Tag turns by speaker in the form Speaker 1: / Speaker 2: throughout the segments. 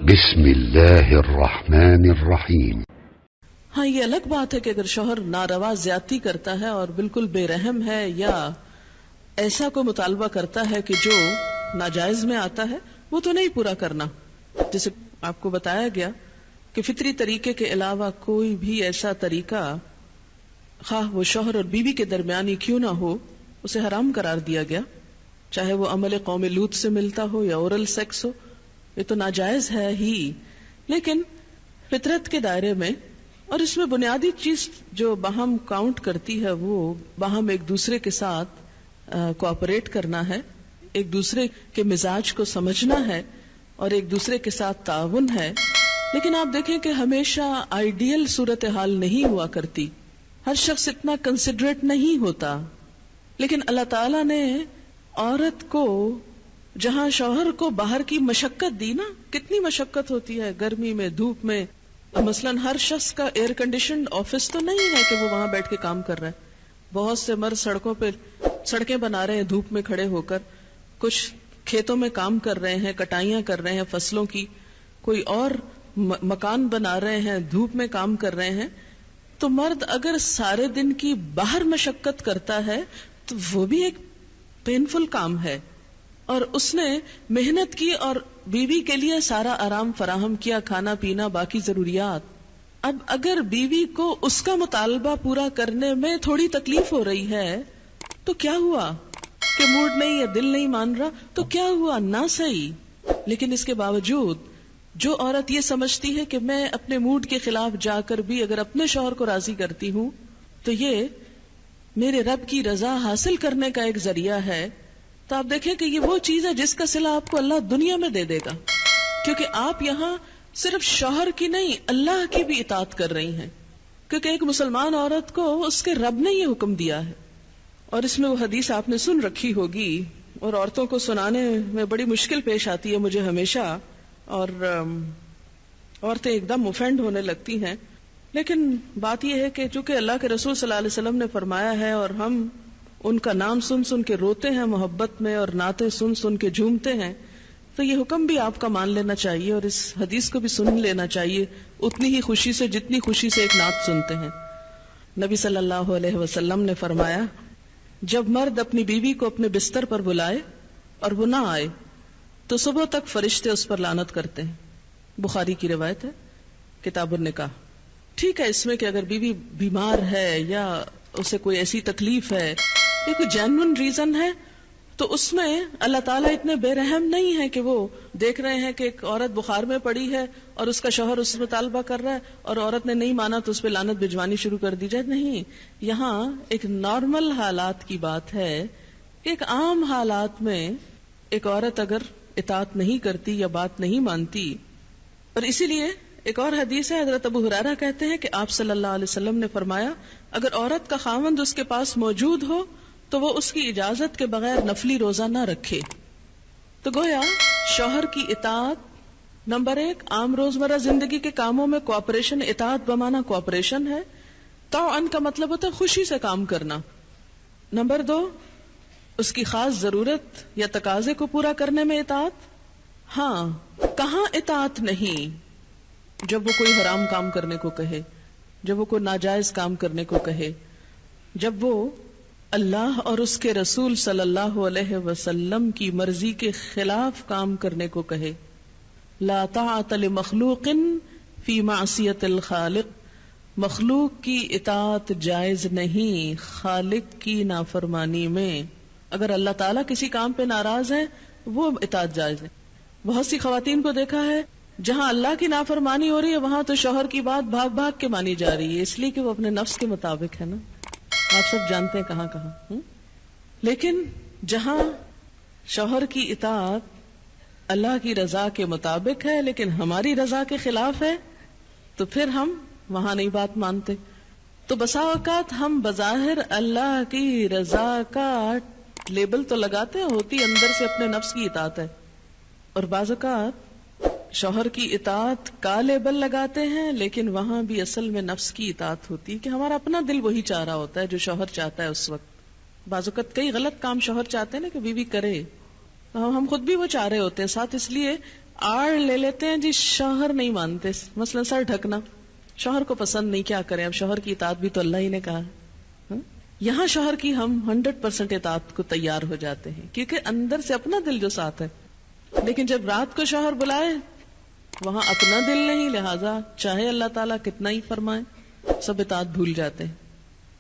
Speaker 1: بسم اللہ الرحمن الرحیم.
Speaker 2: ہاں یہ الگ بات ہے کہ اگر شوہر ناروا زیادتی کرتا ہے اور بالکل بے رحم ہے یا ایسا کوئی مطالبہ کرتا ہے کہ جو ناجائز میں آتا ہے، وہ تو نہیں پورا کرنا. جیسے آپ کو بتایا گیا کہ فطری طریقے کے علاوہ کوئی بھی ایسا طریقہ، خواہ وہ شوہر اور بیوی کے درمیان ہی کیوں نہ ہو، اسے حرام قرار دیا گیا، چاہے وہ عمل قوم لوط سے ملتا ہو یا اورل سیکس ہو. یہ تو ناجائز ہے ہی، لیکن فطرت کے دائرے میں. اور اس میں بنیادی چیز جو باہم کاؤنٹ کرتی ہے وہ باہم ایک دوسرے کے ساتھ کوآپریٹ کرنا ہے، ایک دوسرے کے مزاج کو سمجھنا ہے اور ایک دوسرے کے ساتھ تعاون ہے. لیکن آپ دیکھیں کہ ہمیشہ آئیڈیل صورتحال نہیں ہوا کرتی، ہر شخص اتنا کنسیڈریٹ نہیں ہوتا. لیکن اللہ تعالیٰ نے عورت کو جہاں شوہر کو باہر کی مشقت دی نا، کتنی مشقت ہوتی ہے گرمی میں، دھوپ میں. مثلاً ہر شخص کا ایئر کنڈیشنڈ آفس تو نہیں ہے کہ وہ وہاں بیٹھ کے کام کر رہا ہے. بہت سے مرد سڑکوں پہ سڑکیں بنا رہے ہیں دھوپ میں کھڑے ہو کر، کچھ کھیتوں میں کام کر رہے ہیں، کٹائیاں کر رہے ہیں فصلوں کی، کوئی اور مکان بنا رہے ہیں، دھوپ میں کام کر رہے ہیں. تو مرد اگر سارے دن کی باہر مشقت کرتا ہے تو وہ بھی ایک پینفل کام ہے، اور اس نے محنت کی اور بیوی کے لیے سارا آرام فراہم کیا، کھانا پینا باقی ضروریات. اب اگر بیوی کو اس کا مطالبہ پورا کرنے میں تھوڑی تکلیف ہو رہی ہے تو کیا ہوا کہ موڈ نہیں یا دل نہیں مان رہا تو کیا ہوا، نہ صحیح. لیکن اس کے باوجود جو عورت یہ سمجھتی ہے کہ میں اپنے موڈ کے خلاف جا کر بھی اگر اپنے شوہر کو راضی کرتی ہوں تو یہ میرے رب کی رضا حاصل کرنے کا ایک ذریعہ ہے، تو آپ دیکھیں کہ یہ وہ چیز ہے جس کا صلہ آپ کو اللہ دنیا میں دے دے گا، کیونکہ آپ یہاں صرف شوہر کی نہیں اللہ کی بھی اطاعت کر رہی ہیں. کیونکہ ایک مسلمان عورت کو اس کے رب نے یہ حکم دیا ہے. اور اس میں وہ حدیث آپ نے سن رکھی ہوگی اور عورتوں کو سنانے میں بڑی مشکل پیش آتی ہے مجھے ہمیشہ، اور عورتیں ایک دم اوفینڈ ہونے لگتی ہیں. لیکن بات یہ ہے کہ چونکہ اللہ کے رسول صلی اللہ علیہ وسلم نے فرمایا ہے اور ہم ان کا نام سن سن کے روتے ہیں محبت میں اور نعتیں سن سن کے جھومتے ہیں، تو یہ حکم بھی آپ کا مان لینا چاہیے اور اس حدیث کو بھی سن لینا چاہیے اتنی ہی خوشی سے جتنی خوشی سے ایک نعت سنتے ہیں. نبی صلی اللہ علیہ وسلم نے فرمایا، جب مرد اپنی بیوی کو اپنے بستر پر بلائے اور وہ نہ آئے تو صبح تک فرشتے اس پر لعنت کرتے ہیں. بخاری کی روایت ہے، کتاب النکاح. ٹھیک ہے، اس میں کہ اگر بیوی بیمار ہے یا اسے کوئی ایسی تکلیف ہے، یہ کوئی جینوئن ریزن ہے، تو اس میں اللہ تعالیٰ اتنے بے رحم نہیں ہے کہ وہ دیکھ رہے ہیں کہ ایک عورت بخار میں پڑی ہے اور اس کا شوہر اس سے مطالبہ کر رہا ہے اور عورت نے نہیں مانا تو اس پہ لعنت بھجوانی شروع کر دی جائے. نہیں، یہاں ایک نارمل حالات کی بات ہے. ایک عام حالات میں ایک عورت اگر اطاعت نہیں کرتی یا بات نہیں مانتی، اور اسی لیے ایک اور حدیث ہے، حضرت ابو ہریرہ کہتے ہیں کہ آپ صلی اللہ علیہ وسلم نے فرمایا، اگر عورت کا خاوند اس کے پاس موجود ہو تو وہ اس کی اجازت کے بغیر نفلی روزہ نہ رکھے. تو گویا شوہر کی اطاعت نمبر 1 عام روزمرہ زندگی کے کاموں میں کوآپریشن، اطاعت بمانا کوآپریشن ہے. طوعاً کا مطلب ہوتا ہے خوشی سے کام کرنا. نمبر 2 اس کی خاص ضرورت یا تقاضے کو پورا کرنے میں اطاعت. ہاں، کہاں اطاعت نہیں؟ جب وہ کوئی حرام کام کرنے کو کہے، جب وہ کوئی ناجائز کام کرنے کو کہے، جب وہ اللہ اور اس کے رسول صلی اللہ علیہ وسلم کی مرضی کے خلاف کام کرنے کو کہے. لا طاعت لمخلوق فی معصیت الخالق. مخلوق کی اطاعت جائز نہیں خالق کی نافرمانی میں. اگر اللہ تعالیٰ کسی کام پہ ناراض ہے وہ اطاعت جائز ہے. بہت سی خواتین کو دیکھا ہے جہاں اللہ کی نافرمانی ہو رہی ہے وہاں تو شوہر کی بات بھاگ بھاگ کے مانی جا رہی ہے، اس لیے کہ وہ اپنے نفس کے مطابق ہے نا. آپ سب جانتے ہیں کہاں کہاں. لیکن جہاں شوہر کی اطاعت اللہ کی رضا کے مطابق ہے لیکن ہماری رضا کے خلاف ہے تو پھر ہم وہاں نہیں بات مانتے. تو بسا اوقات ہم بظاہر اللہ کی رضا کا لیبل تو لگاتے ہیں، ہوتی اندر سے اپنے نفس کی اطاعت ہے، اور بعض اوقات شوہر کی اطاعت کا لیبل لگاتے ہیں لیکن وہاں بھی اصل میں نفس کی اطاعت ہوتی ہے کہ ہمارا اپنا دل وہی چاہ رہا ہوتا ہے جو شوہر چاہتا ہے اس وقت. بعض اوقات کئی غلط کام شوہر چاہتے ہیں نا کہ بیوی کرے، ہم خود بھی وہ چاہ رہے ہوتے ہیں ساتھ، اس لیے آڑ لے لیتے ہیں جی شوہر نہیں مانتے، مثلا سر ڈھکنا، شوہر کو پسند نہیں، کیا کریں، اب شوہر کی اطاعت بھی تو اللہ ہی نے کہا ہے. یہاں شوہر کی ہم 100% اطاعت کو تیار ہو جاتے ہیں کیونکہ اندر سے اپنا دل جو ساتھ ہے. لیکن جب رات کو شوہر بلائے وہاں اپنا دل نہیں، لہذا چاہے اللہ تعالیٰ کتنا ہی فرمائے سب اطاعت بھول جاتے ہیں.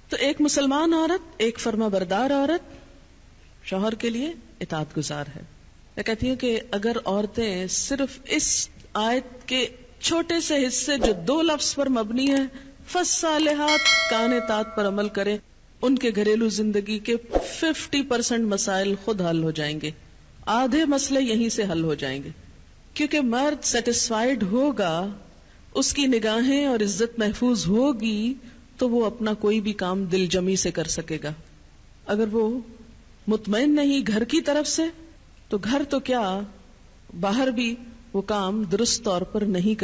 Speaker 2: تو ایک مسلمان عورت، ایک فرما بردار عورت شوہر کے لیے اطاعت گزار ہے. میں کہتی ہوں کہ اگر عورتیں صرف اس آیت کے چھوٹے سے حصے جو 2 لفظ پر مبنی ہے فالصالحات کان اطاعت پر عمل کریں، ان کے گھریلو زندگی کے 50% مسائل خود حل ہو جائیں گے. آدھے مسئلے یہیں سے حل ہو جائیں گے کیونکہ مرد سیٹسفائیڈ ہوگا، اس کی نگاہیں اور عزت محفوظ ہوگی تو وہ اپنا کوئی بھی کام دل جمی سے کر سکے گا. اگر وہ مطمئن نہیں گھر کی طرف سے تو گھر تو کیا باہر بھی وہ کام درست طور پر نہیں کر